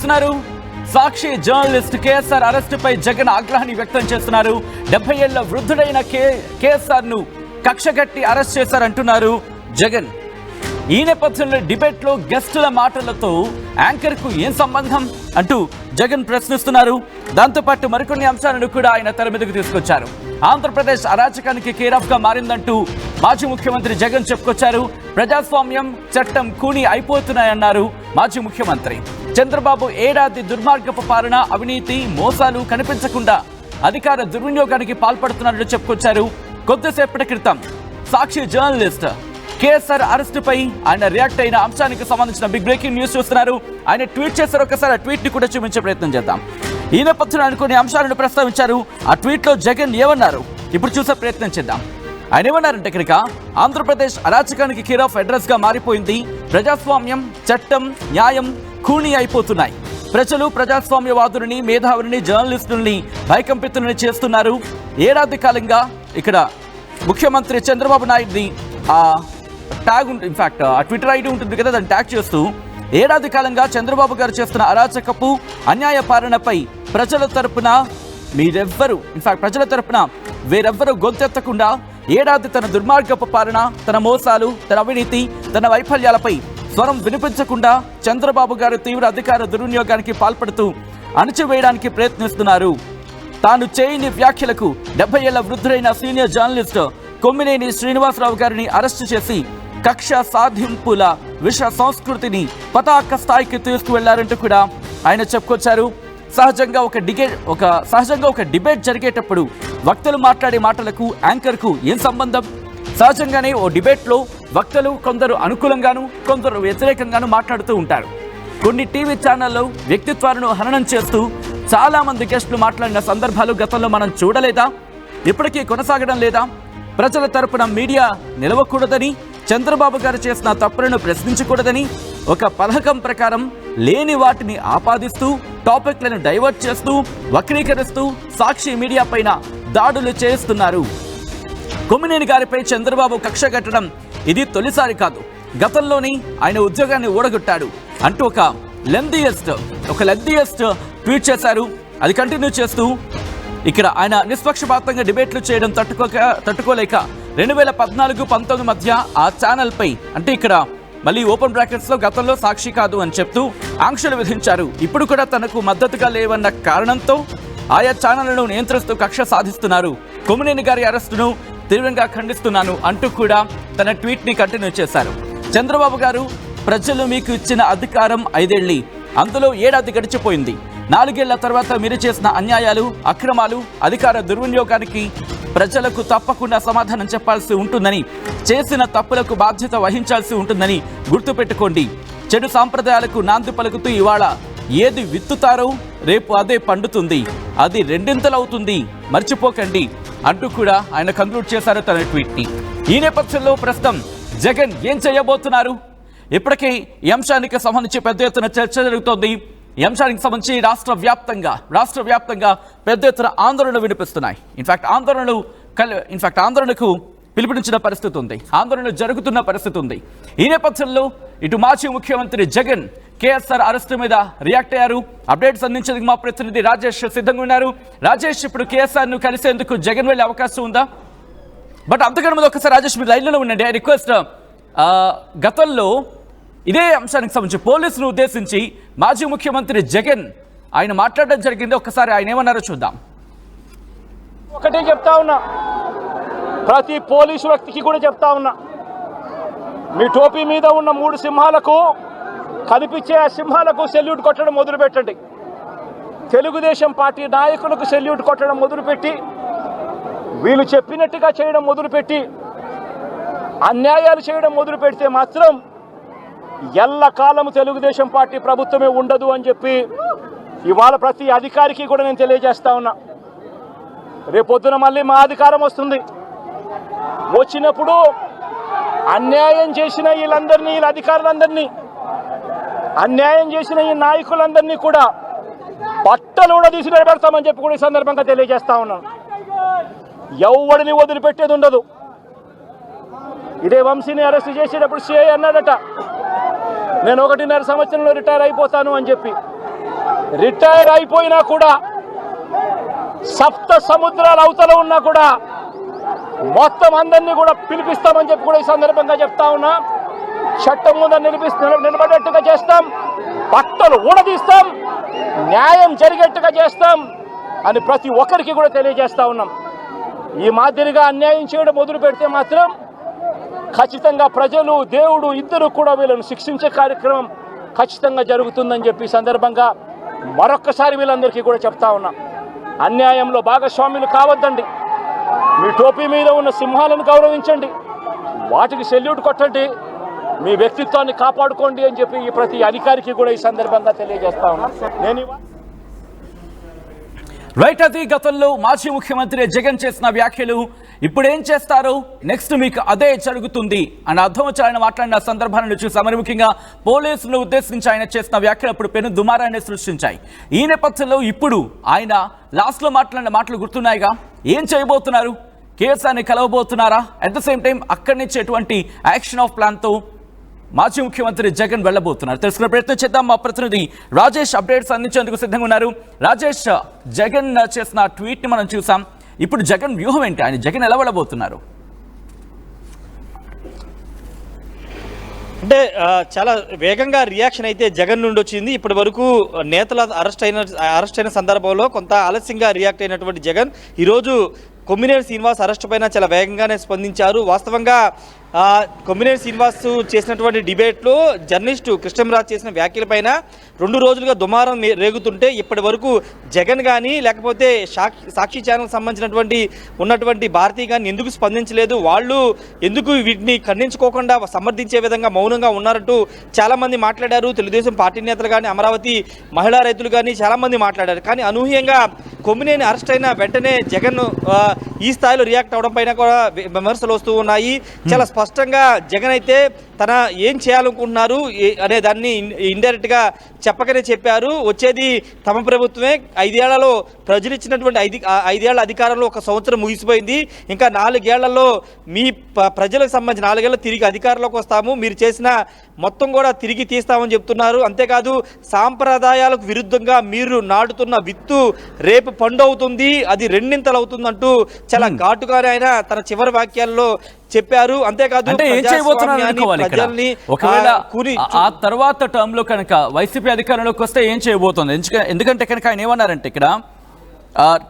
చేస్తున్నారు. సాక్షి journalist KSR అరెస్టుపై Jagan ఆగ్రహాన్ని వ్యక్తం చేస్తున్నారు. 70 ఏళ్ల వృద్ధుడైన కేఎస్ఆర్ ను కక్షగట్టి అరెస్ట్ చేశారంటున్నారు జగన్. ఈ నేపథ్యంలో డిబేట్ లో గెస్టుల మాటలతో యాంకర్ కు ఏం సంబంధం అంటూ జగన్ ప్రశ్నిస్తున్నారు. దాంతోపాటు మరికొన్ని అంశాలను కూడా ఆయన తెర మీదకు తీసుకొచ్చారు. ఆంధ్రప్రదేశ్ అరాచకానికి కేరాఫ్ గా మారిందంటూ మాజీ ముఖ్యమంత్రి జగన్ చెప్పుకొచ్చారు. ప్రజాస్వామ్యం చట్టం కూని అయిపోతున్నాయన్నారు మాజీ ముఖ్యమంత్రి. చంద్రబాబు ఏడాది దుర్మార్గపు పాలన, అవినీతి, మోసాలు కనిపించకుండా అధికార దుర్వినియోగానికి పాల్పడుతున్నట్లు చెప్పుకొచ్చారు. కొద్దిసేపటి క్రితం సాక్షి జర్నలిస్ట్ కేఎస్ఆర్ అరెస్టుపై ఆయన రియాక్ట్ అయిన అంశానికి సంబంధించిన బిగ్ బ్రేకింగ్ న్యూస్ చూస్తున్నారు. ఆయన ట్వీట్ చేశారు. ఒకసారి ఆ ట్వీట్ ని కూడా చూపించే ప్రయత్నం చేద్దాం. ఈ నేపథ్యంలో ఆయన కొన్ని అంశాలను ప్రస్తావించారు. ఆ ట్వీట్ లో జగన్ ఏమన్నారు ఇప్పుడు చూసే ప్రయత్నం చేద్దాం. ఆయన ఏమన్నారంటే కనుక, ఆంధ్రప్రదేశ్ అరాచకానికి కేర్ ఆఫ్ అడ్రస్ గా మారిపోయింది. ప్రజాస్వామ్యం, చట్టం, న్యాయం కూని అయిపోతున్నాయి. ప్రజలు ప్రజాస్వామ్యవాదులని, మేధావులని, జర్నలిస్టులని భయకంపితులని చేస్తున్నారు. ఏడాది కాలంగా ఇక్కడ ముఖ్యమంత్రి చంద్రబాబు నాయుడిని ట్యాగ్ ఇన్ఫాక్ట్ ఆ ట్విట్టర్ ఐడి ఉంటుంది కదా, దాన్ని ట్యాగ్ చేస్తూ ఏడాది కాలంగా చంద్రబాబు గారు చేస్తున్న అరాచకపు, అన్యాయ పాలనపై ప్రజల తరపున మీరెవ్వరు ఇన్ఫాక్ట్ ప్రజల తరపున వేరెవ్వరూ గొంతెత్తకుండా ఏడాది తన దుర్మార్గపు పాలన, తన మోసాలు, తన అవినీతి, తన వైఫల్యాలపై స్వరం వినిపించకుండా చంద్రబాబు గారు తీవ్ర అధికార దుర్వినియోగానికి పాల్పడుతూ అణచివేయడానికి ప్రయత్నిస్తున్నారు. తాను చేయని వ్యాఖ్యలకు 70 ఏళ్ల వృద్ధుడైన సీనియర్ జర్నలిస్ట్ కొమ్మినేని శ్రీనివాసరావు గారిని అరెస్టు చేసి కక్ష సాధింపుల విష సంస్కృతిని పతాక స్థాయికి తీసుకువెళ్లారంటూ కూడా ఆయన చెప్పుకొచ్చారు. సహజంగా ఒక డిబేట్ జరిగేటప్పుడు వక్తలు మాట్లాడే మాటలకు యాంకర్ కు ఏం సంబంధం? సహజంగానే ఓ డిబేట్ లో వక్తలు కొందరు అనుకూలంగాను, కొందరు వ్యతిరేకంగాను మాట్లాడుతూ ఉంటారు. కొన్ని టీవీ ఛానళ్లు వ్యక్తిత్వాలను హననం చేస్తూ చాలా మంది గెస్టులు మాట్లాడిన సందర్భాలు గతంలో మనం చూడలేదా? ఇప్పటికీ కొనసాగడం లేదా? ప్రజల తరపున మీడియా నిలవకూడదని, చంద్రబాబు గారు చేసిన తప్పులను ప్రశ్నించకూడదని ఒక పథకం ప్రకారం లేని వాటిని ఆపాదిస్తూ, టాపిక్లను డైవర్ట్ చేస్తూ, వక్రీకరిస్తూ సాక్షి మీడియా పైన దాడులు చేస్తున్నారు. కొమ్మినేని గారిపై చంద్రబాబు కక్ష కట్టడం ఇది తొలిసారి కాదు. గతంలోని ఆయన ఉద్యోగాన్ని ఊడగొట్టాడు అంటూ ఒక లెందియస్ట్ ట్వీట్ చేశారు. అది కంటిన్యూ చేస్తూ ఇక్కడ ఆయన నిష్పక్షపాతంగా డిబేట్లు చేయడం తట్టుకోలేక 2014-19 మధ్య ఆ ఛానల్ పై, అంటే ఇక్కడ మళ్ళీ ఓపెన్ బ్రాకెట్స్ లో గతంలో సాక్షి కాదు అని చెప్తూ ఆంక్షలు విధించారు. ఇప్పుడు కూడా తనకు మద్దతుగా లేవన్న కారణంతో ఆయా ఛానళ్లను నియంత్రిస్తూ కక్ష సాధిస్తున్నారు. కొమ్మినేని గారి అరెస్టును తీవ్రంగా ఖండిస్తున్నాను అంటూ కూడా తన ట్వీట్ ని కంటిన్యూ చేశారు. చంద్రబాబు గారు, ప్రజలు మీకు ఇచ్చిన అధికారం 5 ఏళ్లు, అందులో ఏడాది గడిచిపోయింది. 4 ఏళ్ల తర్వాత మీరు చేసిన అన్యాయాలు, అక్రమాలు, అధికార దుర్వినియోగానికి ప్రజలకు తప్పకుండా సమాధానం చెప్పాల్సి ఉంటుందని, చేసిన తప్పులకు బాధ్యత వహించాల్సి ఉంటుందని గుర్తుపెట్టుకోండి. చెడు సాంప్రదాయాలకు నాంది పలుకుతూ ఇవాళ ఏది విత్తుతారో రేపు అదే పండుతుంది, అది రెండింతలవుతుంది, మర్చిపోకండి అంటూ కూడా ఆయన కంక్లూడ్ చేశారు తన ట్వీట్ ని. ఈ నేపథ్యంలో ప్రస్తుతం జగన్ ఏం చేయబోతున్నారు? ఇప్పటికీ ఈ అంశానికి సంబంధించి పెద్ద ఎత్తున చర్చ జరుగుతోంది. ఈ అంశానికి సంబంధించి రాష్ట్ర వ్యాప్తంగా పెద్ద ఎత్తున ఆందోళనలు వినిపిస్తున్నాయి. ఇన్ఫాక్ట్ ఆందోళనకు పిలుపునిచ్చిన పరిస్థితి ఉంది, ఆందోళనలు జరుగుతున్న పరిస్థితి ఉంది. ఈ నేపథ్యంలో ఇటు మాజీ ముఖ్యమంత్రి జగన్ కేఎస్ఆర్ అరెస్టు మీద రియాక్ట్ అయ్యారు. అప్డేట్స్ అందించేందుకు మా ప్రతినిధి రాజేష్ సిద్ధంగా ఉన్నారు. రాజేష్, ఇప్పుడు కేఎస్ఆర్ ను కలిసేందుకు జగన్ వెళ్లే అవకాశం ఉందా? బట్ అంతకన్నా ముందు ఒకసారి రాజేష్ మీరు లైన్లో ఉండండి. ఐ రిక్వెస్ట్, గతంలో ఇదే అంశానికి సంబంధించి పోలీసును ఉద్దేశించి మాజీ ముఖ్యమంత్రి జగన్ ఆయన మాట్లాడడం జరిగింది. ఒక్కసారి ఆయన ఏమన్నారో చూద్దాం. ఒకటే చెప్తా ఉన్నా, ప్రతి పోలీసు వ్యక్తికి కూడా చెప్తా ఉన్నా, మీ టోపీ మీద ఉన్న 3 సింహాలకు, కనిపించే ఆ సింహాలకు సెల్యూట్ కొట్టడం మొదలుపెట్టండి. తెలుగుదేశం పార్టీ నాయకులకు సెల్యూట్ కొట్టడం మొదలుపెట్టి, వీళ్ళు చెప్పినట్టుగా చేయడం మొదలుపెట్టి, అన్యాయాలు చేయడం మొదలు పెడితే మాత్రం ఎల్లకాలము తెలుగుదేశం పార్టీ ప్రభుత్వమే ఉండదు అని చెప్పి ఇవాళ ప్రతి అధికారికి కూడా నేను తెలియజేస్తా ఉన్నా. రేపొద్దున మళ్ళీ మా అధికారం వస్తుంది. వచ్చినప్పుడు అన్యాయం చేసిన వీళ్ళందరినీ, వీళ్ళ అధికారులందరినీ, అన్యాయం చేసిన ఈ నాయకులందరినీ కూడా బట్టలు కూడా తీసి నిలబెడతామని చెప్పి కూడా ఈ సందర్భంగా తెలియజేస్తా ఉన్నాను. ఎవడిని వదిలిపెట్టేది ఉండదు. ఇదే వంశీని అరెస్ట్ చేసేటప్పుడు సిఐ అన్నాడట, నేను 1.5 సంవత్సరంలో రిటైర్ అయిపోతాను అని చెప్పి. రిటైర్ అయిపోయినా కూడా, సప్త సముద్రాల అవతల ఉన్నా కూడా మొత్తం అందరినీ కూడా పిలిపిస్తామని చెప్పి కూడా ఈ సందర్భంగా చెప్తా ఉన్నా. చట్టం ముందు నిలబడేట్టుగా చేస్తాం, బట్టలు ఊడదీస్తాం, న్యాయం జరిగేట్టుగా చేస్తాం అని ప్రతి ఒక్కరికి కూడా తెలియజేస్తా ఉన్నాం. ఈ మాదిరిగా అన్యాయం చేయడం మొదలు పెడితే మాత్రం ఖచ్చితంగా ప్రజలు, దేవుడు ఇద్దరు కూడా వీళ్ళను శిక్షించే కార్యక్రమం ఖచ్చితంగా జరుగుతుందని చెప్పి ఈ సందర్భంగా మరొక్కసారి వీళ్ళందరికీ కూడా చెప్తా ఉన్నా. అన్యాయంలో భాగస్వాములు కావద్దండి. మీ టోపీ మీద ఉన్న సింహాలను గౌరవించండి, వాటికి సెల్యూట్ కొట్టండి, మీ వ్యక్తిత్వాన్ని కాపాడుకోండి అని చెప్పి ఈ ప్రతి అధికారికి కూడా ఈ సందర్భంగా తెలియజేస్తా ఉన్నా. నేను రైట్, అది గతంలో మాజీ ముఖ్యమంత్రి జగన్ చేసిన వ్యాఖ్యలు. ఇప్పుడు ఏం చేస్తారు, నెక్స్ట్ మీకు అదే జరుగుతుంది అని అర్థమచారణ మాట్లాడిన సందర్భాలను చూసాం. మరి ముఖ్యంగా పోలీసులను ఉద్దేశించి ఆయన చేసిన వ్యాఖ్యలు అప్పుడు పెను దుమారాన్ని సృష్టించాయి. ఈ నేపథ్యంలో ఇప్పుడు ఆయన లాస్ట్లో మాట్లాడిన మాటలు గుర్తున్నాయిగా. ఏం చేయబోతున్నారు, కేఎస్ఆర్ని కలవబోతున్నారా, అట్ ద సేమ్ టైం అక్కడి నుంచి ఎటువంటి యాక్షన్ ఆఫ్ ప్లాన్తో మాజీ ముఖ్యమంత్రి జగన్ వెళ్ళబోతున్నారు తెలుసుకునే ప్రయత్నం చేద్దాం. మా ప్రతినిధి రాజేష్ అప్డేట్స్ అందించేందుకు సిద్ధంగా ఉన్నారు. రాజేష్, జగన్ చేసిన ట్వీట్ ని మనం చూసాం. ఇప్పుడు జగన్ వ్యూహం ఏంటి, ఆయన జగన్ ఎలా వెళ్ళబోతున్నారు? అంటే చాలా వేగంగా రియాక్షన్ అయితే జగన్ నుండి వచ్చింది. ఇప్పటి వరకు నేతల అరెస్ట్ అయిన సందర్భంలో కొంత ఆలస్యంగా రియాక్ట్ అయినటువంటి జగన్ ఈరోజు కొమ్మినేని శ్రీనివాస్ అరెస్ట్ పైన చాలా వేగంగానే స్పందించారు. వాస్తవంగా కొమ్మినేని శ్రీనివాస్ చేసినటువంటి డిబేట్లో జర్నలిస్టు కృష్ణంరాజు చేసిన వ్యాఖ్యలపైన 2 రోజులుగా దుమారం రేగుతుంటే ఇప్పటి వరకు జగన్ కానీ లేకపోతే సాక్షి ఛానల్కి సంబంధించినటువంటి భారతీ కానీ ఎందుకు స్పందించలేదు, వాళ్ళు ఎందుకు వీటిని ఖండించుకోకుండా సమర్థించే విధంగా మౌనంగా ఉన్నారంటూ చాలామంది మాట్లాడారు. తెలుగుదేశం పార్టీ నేతలు కానీ, అమరావతి మహిళా రైతులు కానీ చాలామంది మాట్లాడారు. కానీ అనూహ్యంగా కొమ్మినేని అరెస్ట్ అయిన వెంటనే జగన్ ఈ స్థాయిలో రియాక్ట్ అవడం పైన కూడా విమర్శలు వస్తూ ఉన్నాయి. చాలా స్పష్టంగా జగన్ అయితే తన ఏం చేయాలనుకుంటున్నారు అనే దాన్ని ఇండైరెక్ట్గా చెప్పకనే చెప్పారు. వచ్చేది తమ ప్రభుత్వమే, 5 ఏళ్లలో ప్రజలు ఇచ్చినటువంటి 5 ఏళ్ల అధికారంలో 1 సంవత్సరం ముగిసిపోయింది. ఇంకా 4 ఏళ్లలో మీ ప్రజలకు సంబంధించి 4 ఏళ్ళు తిరిగి అధికారంలోకి వస్తాము, మీరు చేసిన మొత్తం కూడా తిరిగి తీస్తామని చెప్తున్నారు. అంతేకాదు సాంప్రదాయాలకు విరుద్ధంగా మీరు నాటుతున్న విత్తు రేపు పండు అవుతుంది, అది 2 అవుతుందంటూ చాలా ఘాటుగానే ఆయన తన చివరి వాక్యాల్లో చెప్పారు. అంతేకాదు ఆ తర్వాత టర్మ్ లో కనుక వైసీపీ అధికారంలోకి వస్తే ఏం చేయబోతుంది, ఎందుకంటే కనుక ఆయన ఏమన్నారంటే ఇక్కడ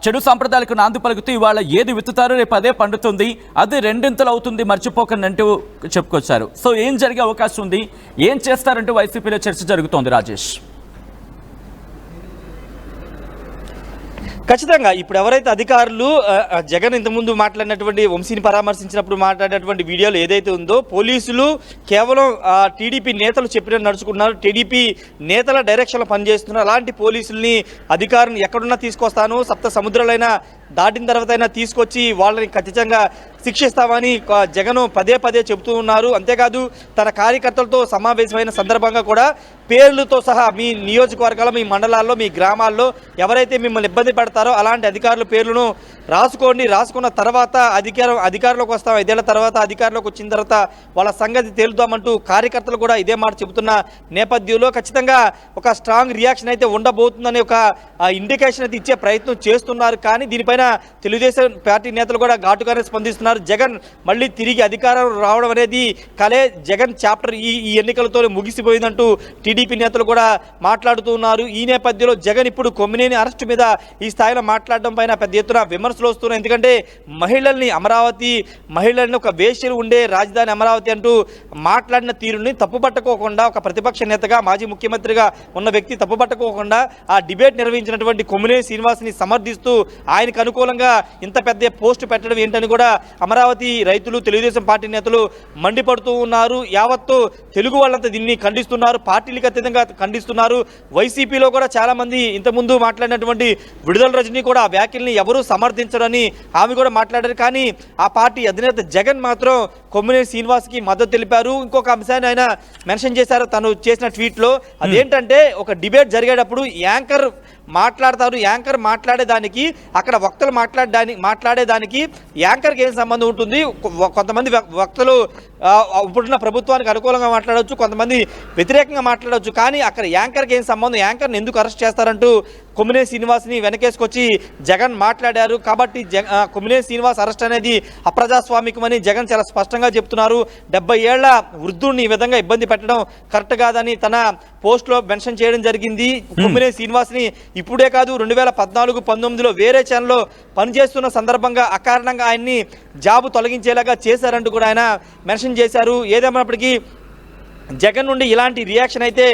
చెడు సాంప్రదాయాలకు నాంది పలుకుతూ ఇవాళ ఏది విత్తుతారో రేపు అదే పండుతుంది, అది 2 అవుతుంది మర్చిపోకండి అంటూ చెప్పుకొచ్చారు. సో ఏం జరిగే అవకాశం ఉంది, ఏం చేస్తారంటూ వైసీపీలో చర్చ జరుగుతోంది రాజేష్. ఖచ్చితంగా ఇప్పుడు ఎవరైతే అధికారులు జగన్ ఇంతకుముందు మాట్లాడినటువంటి వంశీని పరామర్శించినప్పుడు మాట్లాడినటువంటి వీడియోలు ఏదైతే ఉందో, పోలీసులు కేవలం టీడీపీ నేతలు చెప్పినట్టు నడుచుకున్నారు, టీడీపీ నేతల డైరెక్షన్లో పనిచేస్తున్నారు. అలాంటి పోలీసుల్ని అధికారులను ఎక్కడున్నా తీసుకొస్తాను, సప్త సముద్రాలైనా దాటిన తర్వాత అయినా తీసుకొచ్చి వాళ్ళని ఖచ్చితంగా శిక్షిస్తామని జగన్ పదే చెబుతూ ఉన్నారు. అంతేకాదు తన కార్యకర్తలతో సమావేశమైన సందర్భంగా కూడా పేర్లతో సహా మీ నియోజకవర్గాల్లో, మీ మండలాల్లో, మీ గ్రామాల్లో ఎవరైతే మిమ్మల్ని ఇబ్బంది పెడతారో అలాంటి అధికారుల పేర్లను రాసుకోండి, రాసుకున్న తర్వాత అధికారంలోకి వస్తాం, 5 ఏళ్ల తర్వాత అధికారంలోకి వచ్చిన తర్వాత వాళ్ళ సంగతి తేలుద్దామంటూ కార్యకర్తలు కూడా ఇదే మాట చెబుతున్న నేపథ్యంలో ఖచ్చితంగా ఒక స్ట్రాంగ్ రియాక్షన్ అయితే ఉండబోతుందని ఒక ఇండికేషన్ అయితే ఇచ్చే ప్రయత్నం చేస్తున్నారు. కానీ దీనిపైన తెలుగుదేశం పార్టీ నేతలు కూడా ఘాటుగానే స్పందిస్తున్నారు. జగన్ మళ్ళీ తిరిగి అధికారం రావడం అనేది కలే, జగన్ చాప్టర్ ఈ ఎన్నికలతో ముగిసిపోయిందంటూ టీడీపీ నేతలు కూడా మాట్లాడుతూ ఉన్నారు. ఈ నేపథ్యంలో జగన్ ఇప్పుడు కొమ్మినేని అరెస్టు మీద ఈ స్థాయిలో మాట్లాడడం పైన పెద్ద ఎత్తున విమర్శలు వస్తున్నాయి. ఎందుకంటే అమరావతి మహిళల్ని ఒక వేశ్యలు ఉండే రాజధాని అమరావతి అంటూ మాట్లాడిన తీరుని తప్పుపట్టుకోకుండా, ఒక ప్రతిపక్ష నేతగా మాజీ ముఖ్యమంత్రిగా ఉన్న వ్యక్తి తప్పుపట్టుకోకుండా ఆ డిబేట్ నిర్వహించినటువంటి కొమ్మినేని శ్రీనివాస్ని సమర్థిస్తూ ఆయనకు అనుకూలంగా ఇంత పెద్ద పోస్టు పెట్టడం ఏంటని కూడా అమరావతి రైతులు, తెలుగుదేశం పార్టీ నేతలు మండిపడుతూ ఉన్నారు. యావత్తు తెలుగు వాళ్ళంతా దీన్ని ఖండిస్తున్నారు, పార్టీలకు అతీతంగా ఖండిస్తున్నారు. వైసీపీలో కూడా చాలా మంది ఇంతకుముందు మాట్లాడినటువంటి విడుదల రజనీ కూడా ఆ వ్యాఖ్యల్ని ఎవరూ సమర్థించరని ఆమె కూడా మాట్లాడారు. కానీ ఆ పార్టీ అధినేత జగన్ మాత్రం కొమ్మినేని శ్రీనివాస్కి మద్దతు తెలిపారు. ఇంకొక అంశాన్ని ఆయన మెన్షన్ చేశారు తను చేసిన ట్వీట్లో. అదేంటంటే ఒక డిబేట్ జరిగేటప్పుడు యాంకర్ మాట్లాడతారు, యాంకర్ మాట్లాడేదానికి అక్కడ వక్తలు మాట్లాడేదానికి యాంకర్కి ఏం సంబంధం సంబంధం ఉంటుంది. కొంతమంది వక్తలు ఇప్పుడున్న ప్రభుత్వానికి అనుకూలంగా మాట్లాడవచ్చు, కొంతమంది వ్యతిరేకంగా మాట్లాడవచ్చు. కానీ అక్కడ యాంకర్కి ఏం సంబంధం, యాంకర్ని ఎందుకు అరెస్ట్ చేస్తారంటూ కొమ్మినేని శ్రీనివాస్ని వెనకేసుకొచ్చి జగన్ మాట్లాడారు. కాబట్టి కొమ్మినేని శ్రీనివాస్ అరెస్ట్ అనేది అప్రజాస్వామికమని జగన్ చాలా స్పష్టంగా చెప్తున్నారు. 70 ఏళ్ల వృద్ధుడిని ఈ విధంగా ఇబ్బంది పెట్టడం కరెక్ట్ కాదని తన పోస్ట్లో మెన్షన్ చేయడం జరిగింది. కొమ్మినేని శ్రీనివాస్ని ఇప్పుడే కాదు 2014-19లో వేరే ఛానల్లో పనిచేస్తున్న సందర్భంగా అకారణంగా ఆయన్ని జాబు తొలగించేలాగా చేశారంటూ కూడా ఆయన మెన్షన్ చేశారు. ఏదేమైనప్పటికీ జగన్ నుండి ఇలాంటి రియాక్షన్ అయితే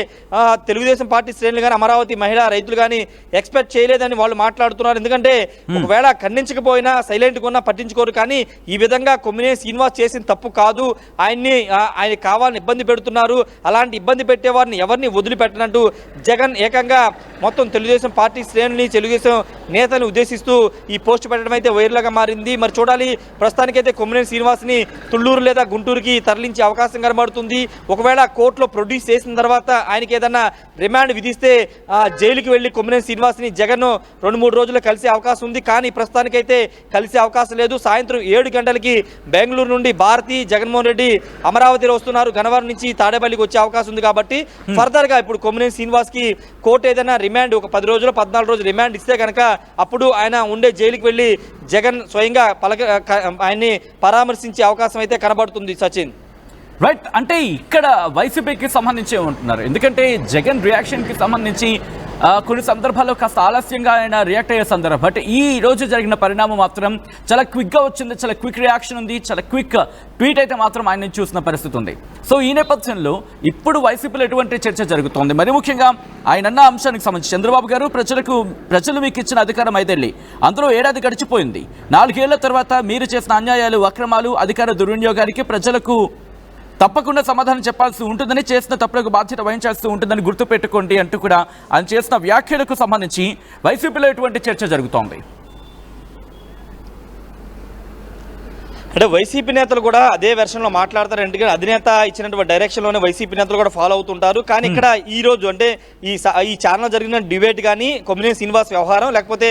తెలుగుదేశం పార్టీ శ్రేణులు కానీ అమరావతి మహిళా రైతులు కానీ ఎక్స్పెక్ట్ చేయలేదని వాళ్ళు మాట్లాడుతున్నారు. ఎందుకంటే ఒకవేళ ఖండించకపోయినా సైలెంట్గా ఉన్నా పట్టించుకోరు. కానీ ఈ విధంగా కొమ్మినేని శ్రీనివాస్ చేసిన తప్పు కాదు, ఆయన కావాలని ఇబ్బంది పెడుతున్నారు, అలాంటి ఇబ్బంది పెట్టే వారిని ఎవరిని వదిలిపెట్టనంటూ జగన్ ఏకంగా మొత్తం తెలుగుదేశం పార్టీ శ్రేణుల్ని తెలుగుదేశం నేతలను ఉద్దేశిస్తూ ఈ పోస్ట్ పెట్టడం అయితే వైరల్గా మారింది. మరి చూడాలి, ప్రస్తుతానికైతే కొమ్మినేని శ్రీనివాస్ని తుళ్ళూరు లేదా గుంటూరుకి తరలించే అవకాశం కనబడుతుంది. ఒకవేళ కోర్టులో ప్రొడ్యూస్ చేసిన తర్వాత ఆయనకి ఏదన్నా రిమాండ్ విధిస్తే జైలుకి వెళ్ళి కొమ్మినేని శ్రీనివాస్ని జగన్ 2-3 రోజుల్లో కలిసే అవకాశం ఉంది. కానీ ప్రస్తుతానికైతే కలిసే అవకాశం లేదు. సాయంత్రం 7 గంటలకి బెంగళూరు నుండి భారతి జగన్మోహన్ రెడ్డి అమరావతిలో వస్తున్నారు. గన్నవరం నుంచి తాడేపల్లికి వచ్చే అవకాశం ఉంది. కాబట్టి ఫర్దర్గా ఇప్పుడు కొమ్మినేని శ్రీనివాస్కి కోర్టు ఏదైనా రిమాండ్ ఒక 10 రోజులు 14 రోజులు రిమాండ్ ఇస్తే కనుక అప్పుడు ఆయన ఉండే జైలుకి వెళ్ళి జగన్ స్వయంగా ఆయన్ని పరామర్శించే అవకాశం అయితే కనబడుతుంది. సచిన్, రైట్, అంటే ఇక్కడ వైసీపీకి సంబంధించి ఉంటున్నారు. ఎందుకంటే జగన్ రియాక్షన్కి సంబంధించి కొన్ని సందర్భాల్లో కాస్త ఆలస్యంగా ఆయన రియాక్ట్ అయ్యే సందర్భం. బట్ ఈ రోజు జరిగిన పరిణామం మాత్రం చాలా క్విక్గా వచ్చింది, చాలా క్విక్ రియాక్షన్ ఉంది, చాలా క్విక్ ట్వీట్ అయితే మాత్రం ఆయన చూసిన పరిస్థితి ఉంది. సో ఈ నేపథ్యంలో ఇప్పుడు వైసీపీలో ఎటువంటి చర్చ జరుగుతోంది? మరి ముఖ్యంగా ఆయన అన్న అంశానికి సంబంధించి చంద్రబాబు గారు ప్రజలు మీకు ఇచ్చిన అధికారం 5 ఏళ్లు, అందులో 1 ఏడాది గడిచిపోయింది. 4 ఏళ్ల తర్వాత మీరు చేసిన అన్యాయాలు, అక్రమాలు, అధికార దుర్వినియోగానికి ప్రజలకు తప్పకుండా సమాధానం చెప్పాల్సి ఉంటుందని, చేసిన తప్పులకు బాధ్యత వహించాల్సి ఉంటుందని గుర్తుపెట్టుకోండి అంటూ కూడా ఆయన చేసిన వ్యాఖ్యలకు సంబంధించి వైసీపీలో ఎటువంటి చర్చ జరుగుతోంది? అంటే వైసీపీ నేతలు కూడా అదే వెర్షన్లో మాట్లాడతారు. ఎందుకంటే అధినేత ఇచ్చినటువంటి డైరెక్షన్లోనే వైసీపీ నేతలు కూడా ఫాలో అవుతుంటారు. కానీ ఇక్కడ ఈ రోజు అంటే ఈ ఛానల్ జరిగిన డిబేట్ కానీ కొమ్మినేని శ్రీనివాస్ వ్యవహారం, లేకపోతే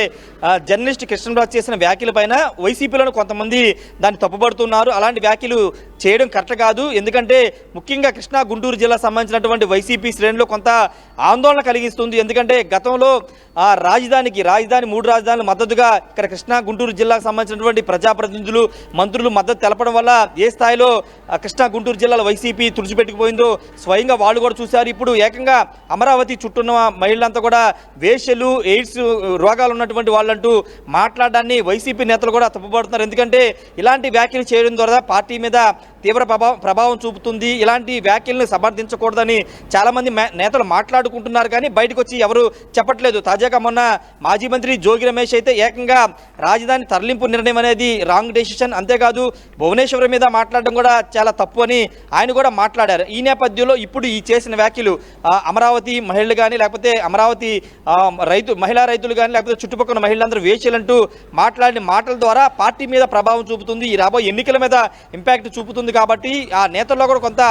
జర్నలిస్ట్ కృష్ణరాజు చేసిన వ్యాఖ్యల పైన వైసీపీలోనే కొంతమంది దాన్ని తప్పుపడుతున్నారు. అలాంటి వ్యాఖ్యలు చేయడం కరెక్ట్ కాదు. ఎందుకంటే ముఖ్యంగా కృష్ణా గుంటూరు జిల్లా సంబంధించినటువంటి వైసీపీ శ్రేణులు కొంత ఆందోళన కలిగిస్తుంది. ఎందుకంటే గతంలో రాజధాని 3 రాజధానులు మద్దతుగా ఇక్కడ కృష్ణా గుంటూరు జిల్లాకు సంబంధించినటువంటి ప్రజాప్రతినిధులు, మంత్రులు మద్దతు తెలపడం వల్ల ఏ స్థాయిలో కృష్ణా గుంటూరు జిల్లాలో వైసీపీ తుడిచిపెట్టుకుపోయిందో స్వయంగా వాళ్ళు కూడా చూశారు. ఇప్పుడు ఏకంగా అమరావతి చుట్టూన్న మహిళలంతా కూడా వేశ్యలు, ఎయిడ్స్ రోగాలు ఉన్నటువంటి వాళ్ళంటూ మాట్లాడడాన్ని వైసీపీ నేతలు కూడా తప్పుపడుతున్నారు. ఎందుకంటే ఇలాంటి వ్యాఖ్యలు చేయడం ద్వారా పార్టీ మీద తీవ్ర ప్రభావం చూపుతుంది. ఇలాంటి వ్యాఖ్యలను సమర్థించకూడదని చాలామంది నేతలు మాట్లాడుకుంటున్నారు. కానీ బయటకు వచ్చి ఎవరు చెప్పట్లేదు. తాజాగా మొన్న మాజీ మంత్రి జోగి రమేష్ అయితే ఏకంగా రాజధాని తరలింపు నిర్ణయం అనేది రాంగ్ డెసిషన్, అంతేకాదు భువనేశ్వరం మీద మాట్లాడడం కూడా చాలా తప్పు అని ఆయన కూడా మాట్లాడారు. ఈ నేపథ్యంలో ఇప్పుడు ఈ చేసిన వ్యాఖ్యలు అమరావతి మహిళలు కానీ, లేకపోతే అమరావతి మహిళా రైతులు కానీ, లేకపోతే చుట్టుపక్కల మహిళలందరూ వేచేలంటూ మాట్లాడిన మాటల ద్వారా పార్టీ మీద ప్రభావం చూపుతుంది. ఈ రాబోయే ఎన్నికల మీద ఇంపాక్ట్ చూపుతుంది. కాబట్టి ఆ నేతల్లో కూడా కొంత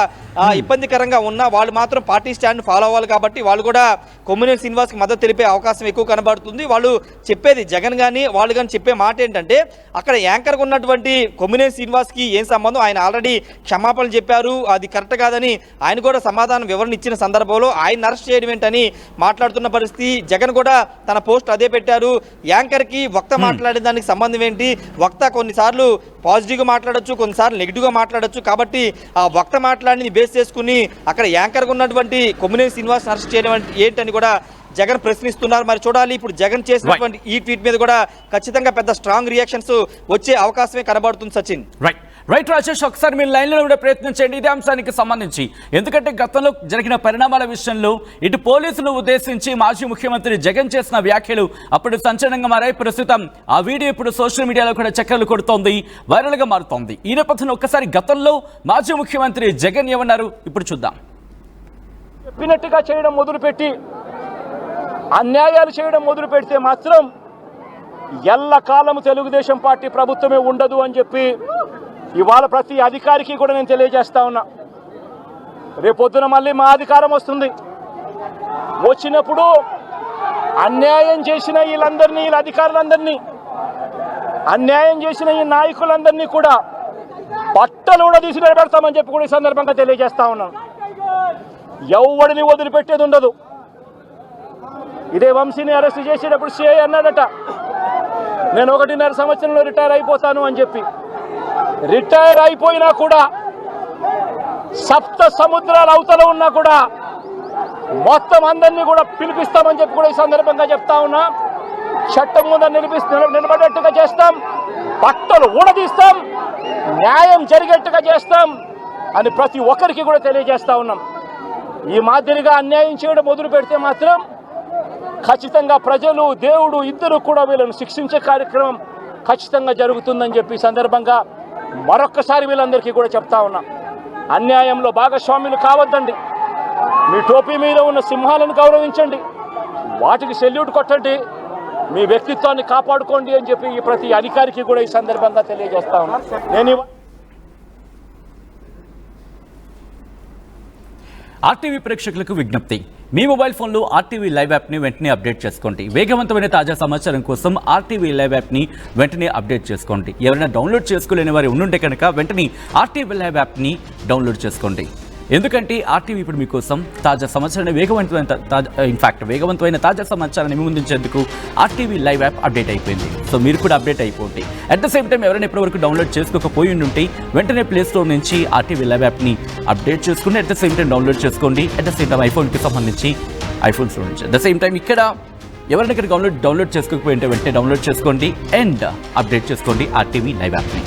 ఇబ్బందికరంగా ఉన్నా వాళ్ళు మాత్రం పార్టీ స్టాండ్ ఫాలో అవ్వాలి. కాబట్టి వాళ్ళు కూడా కొమ్మినేని శ్రీనివాస్కి మద్దతు తెలిపే అవకాశం ఎక్కువ కనబడుతుంది. వాళ్ళు చెప్పేది జగన్ కానీ వాళ్ళు కానీ చెప్పే మాట ఏంటంటే అక్కడ యాంకర్గా ఉన్నటువంటి కొమ్మినేని శ్రీనివాస్కి ఏం సంబంధం, ఆయన ఆల్రెడీ క్షమాపణలు చెప్పారు, అది కరెక్ట్ కాదని ఆయన కూడా సమాధానం వివరణ ఇచ్చిన సందర్భంలో ఆయన అరెస్ట్ చేయడం ఏంటని మాట్లాడుతున్న పరిస్థితి. జగన్ కూడా తన పోస్ట్ అదే పెట్టారు. యాంకర్కి వక్త మాట్లాడే దానికి సంబంధం ఏంటి? వక్త కొన్నిసార్లు పాజిటివ్గా మాట్లాడచ్చు, కొన్నిసార్లు నెగిటివ్గా మాట్లాడచ్చు. కాబట్టి ఆ వక్త మాట్లాడిని బేస్ చేసుకుని అక్కడ యాంకర్గా ఉన్నటువంటి కొమ్మినేని శ్రీనివాస్ అరెస్ట్ చేయడం ఏంటని కూడా జగన్ ప్రశ్నిస్తున్నారు. మరి చూడాలి, ఇప్పుడు జగన్ చేసినటువంటి ఈ ట్వీట్ మీద కూడా ఖచ్చితంగా పెద్ద స్ట్రాంగ్ రియాక్షన్స్ వచ్చే అవకాశమే కనబడుతుంది. సచిన్, రైట్ రాజేష్, ఒకసారి మీ లైన్లో ఉండే ప్రయత్నం చేయండి ఇదే అంశానికి సంబంధించి. ఎందుకంటే గతంలో జరిగిన పరిణామాల విషయంలో ఇటు పోలీసులు ఉద్దేశించి మాజీ ముఖ్యమంత్రి జగన్ చేసిన వ్యాఖ్యలు అప్పుడు సంచలనంగా మారాయి. ప్రస్తుతం ఆ వీడియో ఇప్పుడు సోషల్ మీడియాలో కూడా చక్కర్లు కొడుతోంది, వైరల్గా మారుతోంది. ఈ నేపథ్యంలో ఒక్కసారి గతంలో మాజీ ముఖ్యమంత్రి జగన్ ఏమన్నారు ఇప్పుడు చూద్దాం. చెప్పినట్టుగా చేయడం మొదలుపెట్టి అన్యాయాలు చేయడం మొదలు పెడితే మాత్రం ఎల్లకాలం తెలుగుదేశం పార్టీ ప్రభుత్వమే ఉండదు అని చెప్పి ఇవాళ ప్రతి అధికారికి కూడా నేను తెలియజేస్తా ఉన్నా. రేపొద్దున మళ్ళీ మా అధికారం వస్తుంది. వచ్చినప్పుడు అన్యాయం చేసిన వీళ్ళ అధికారులందరినీ అన్యాయం చేసిన ఈ నాయకులందరినీ కూడా బట్టలు కూడా తీసి నిలబెడతామని చెప్పి కూడా ఈ సందర్భంగా తెలియజేస్తా ఉన్నాను. ఎవడిని వదిలిపెట్టేది ఉండదు. ఇదే వంశీని అరెస్ట్ చేసేటప్పుడు సిఐ అన్నాడట, నేను 1.5 సంవత్సరంలో రిటైర్ అయిపోతాను అని చెప్పి. రిటైర్ అయిపోయినా కూడా సప్త సముద్రాల అవతల ఉన్నా కూడా మొత్తం అందరినీ కూడా పిలిపిస్తామని చెప్పి కూడా ఈ సందర్భంగా చెప్తా ఉన్నా. చట్టం ముందు నిలబడేట్టుగా చేస్తాం, బట్టలు ఊడదీస్తాం, న్యాయం జరిగేట్టుగా చేస్తాం అని ప్రతి ఒక్కరికి కూడా తెలియజేస్తా ఉన్నాం. ఈ మాదిరిగా అన్యాయం చేయడం మొదలు పెడితే మాత్రం ఖచ్చితంగా ప్రజలు దేవుడు ఇద్దరు కూడా వీళ్ళను శిక్షించే కార్యక్రమం ఖచ్చితంగా జరుగుతుందని చెప్పి సందర్భంగా మరొక్కసారి వీళ్ళందరికీ కూడా చెప్తా ఉన్నా. అన్యాయంలో భాగస్వాములు కావద్దండి. మీ టోపీ మీద ఉన్న సింహాలను గౌరవించండి, వాటికి సెల్యూట్ కొట్టండి, మీ వ్యక్తిత్వాన్ని కాపాడుకోండి అని చెప్పి ప్రతి అధికారికి కూడా ఈ సందర్భంగా తెలియజేస్తా ఉన్నా. నేను ఆర్టీవీ ప్రేక్షకులకు విజ్ఞప్తి, మీ మొబైల్ ఫోన్లో ఆర్టీవీ లైవ్ యాప్ని వెంటనే అప్డేట్ చేసుకోండి. వేగవంతమైన తాజా సమాచారం కోసం ఆర్టీవీ లైవ్ యాప్ని వెంటనే అప్డేట్ చేసుకోండి. ఎవరైనా డౌన్లోడ్ చేసుకోలేని వారు ఉండుంటే కనుక వెంటనే ఆర్టీవీ లైవ్ యాప్ని డౌన్లోడ్ చేసుకోండి. ఎందుకంటే ఆర్టీవీ ఇప్పుడు మీకోసం తాజా సమాచారాన్ని వేగవంతమైన తాజా సమాచారాన్ని ముందుంచేందుకు ఆర్టీవీ లైవ్ యాప్ అప్డేట్ అయిపోయింది. సో మీరు కూడా అప్డేట్ అయిపోండి. అట్ ద సేమ్ టైం ఎవరైనా ఇప్పటివరకు డౌన్లోడ్ చేసుకోకపోయి ఉంటే వెంటనే ప్లే స్టోర్ నుంచి ఆర్టీవీ లైవ్ యాప్ని అప్డేట్ చేసుకుని at the same time download చేసుకోండి. అట్ ద సేమ్ టైం ఐఫోన్కి సంబంధించి ఐఫోన్ స్టోర్ నుంచి అట్ ద సేమ్ టైం ఇక్కడ ఎవరైనా ఇక్కడ డౌన్లోడ్ చేసుకోకపోయి ఉంటే వెంటనే డౌన్లోడ్ చేసుకోండి అండ్ అప్డేట్ చేసుకోండి ఆర్టీవీ లైవ్ యాప్ని.